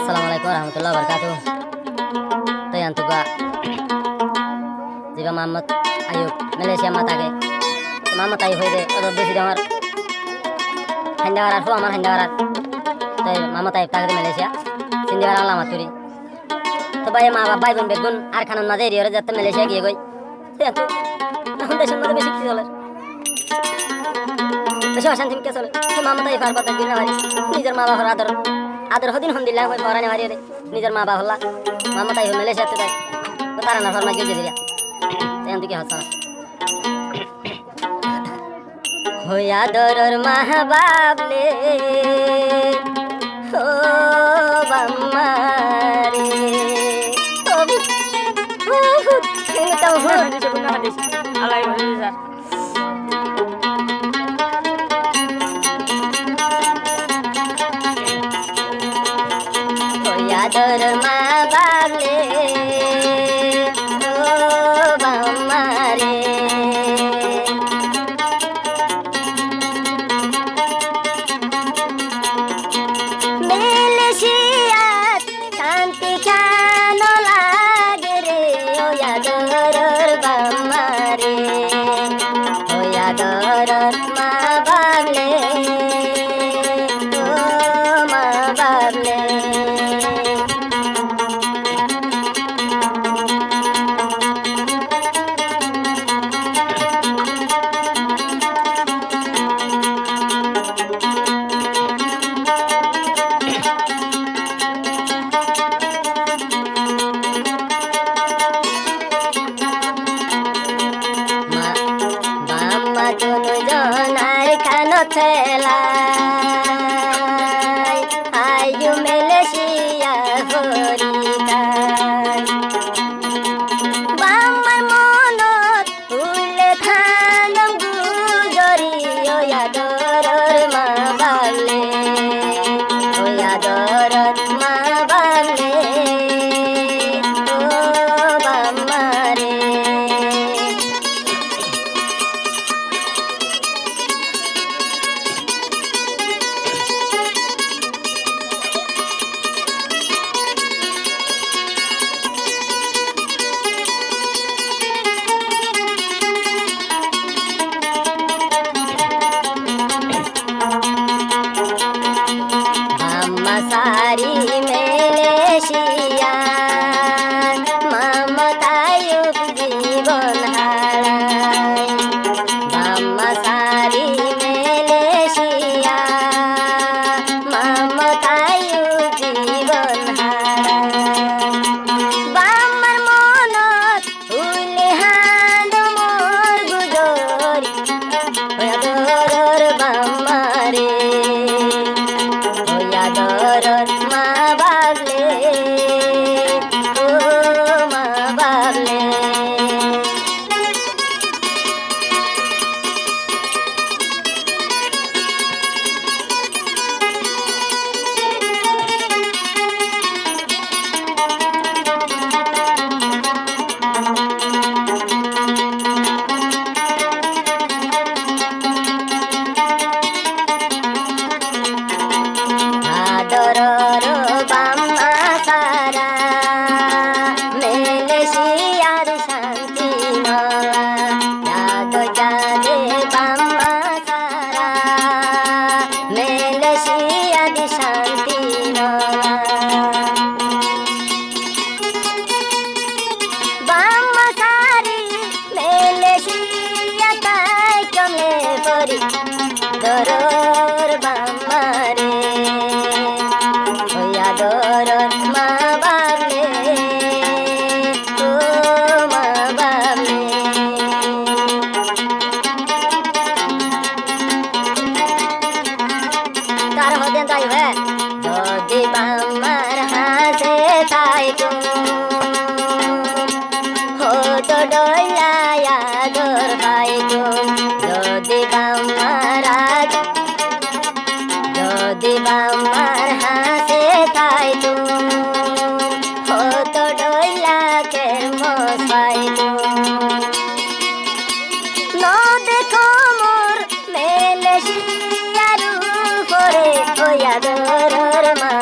Assalamualaikum warahmatullahi wabarakatuh. Tayan tuga jiba Muhammad Ayub Malaysia matake. Muhammad Ayub hoide odo besi damar Handawarar fu amar Handawarar. Tay Muhammad Ayub tage Malaysia. Sindiwara Allah maturi. তো ভাই মা বাবা ভাই বোন বেগুন আর খানার মাঝে এরিয়ারে যাতে মালয়েশিয়া গিয়ে গই তো এখন দেশের মধ্যে বেশি কি চলে বেশি অশান্তি কে চলে তো মামা তাই ফার কথা দিনা ভাই নিজের মা বাবার আদর আদর হদিন হন দিলা ভাই ফরানে মারিয়ে নিজের মা বাবা হল্লা মামা তাই মালয়েশিয়াতে যাই তো তারা না ফরমা গিয়ে দিলা এখন তুই কি হাসা হইয়া দরর মা বাবলে ও বাম্মারে Dor ma bable o bamare Malaysia shanti chano lage re o ya dor bamare o ya dor ma bable o ma bable Ayu Malaysia horikan Bamar monot ule thanam gujori o ya doror ma bale o ya doror ma bale o bamare Sari Malaysia Mama Ayub জীবন হারায় Mama Sari Malaysia Mama Ayub জীবন হারায় Bamar monot ule hando mor gujori oya doror bamare Doror ma bable o ma bable Dororo bamma sara Malaysia shanti nola yado jade bamma sara Malaysia shanti nola bamma sari Malaysia tai kame pori doror bamma re Doror ma bable o ma bable Tar hoden tai ve jodi bamar hase tai tu ho to doya ya dor pai tu jodi bamar jodi bamar hase tai tu ho to doila ke mos pai tu no dekho mor Malaysia ru kore o ya doror ma